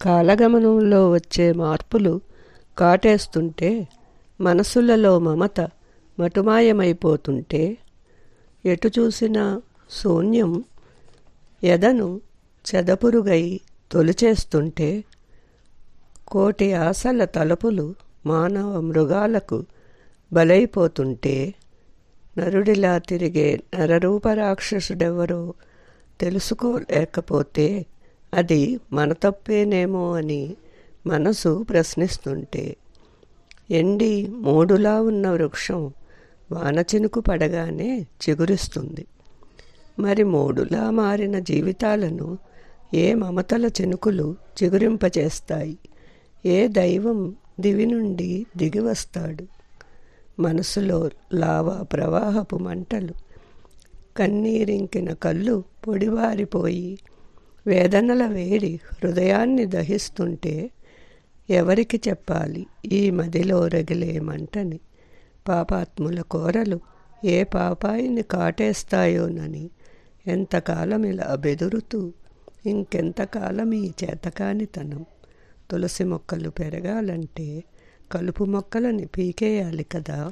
కాలగమనంలో వచ్చే మార్పులు కాటేస్తుంటే, మనసులలో మమత మటుమాయమైపోతుంటే, ఎటు చూసినా శూన్యం ఎదను చెదపురుగై తొలిచేస్తుంటే, కోటి ఆశల తలుపులు మానవ మృగాలకు బలైపోతుంటే, నరుడిలా తిరిగే నరరూపరాక్షసుడెవరో తెలుసుకోలేకపోతే అది మన తప్పేనేమో అని మనసు ప్రశ్నిస్తుంటే, ఎండి మోడులా ఉన్న వృక్షం వానచినుకు పడగానే చిగురిస్తుంది. మరి మోడులా మారిన జీవితాలను ఏ మమతల చినుకులు చిగురింపచేస్తాయి? ఏ దైవం దివి నుండి దిగివస్తాడు? మనసులో లావా ప్రవాహపు మంటలు, కన్నీరింకిన కళ్ళు పొడివారిపోయి వేదనల వేడి హృదయాన్ని దహిస్తుంటే, ఎవరికి చెప్పాలి ఈ మదిలో రగిలే మంటని? పాపాత్ముల కోరలు ఏ పాపాయిని కాటేస్తాయోనని ఎంతకాలం ఇలా బెదురుతూ, ఇంకెంతకాలం ఈ చేతకానితనం? తులసి మొక్కలు పెరగాలంటే కలుపు మొక్కలని పీకేయాలి కదా.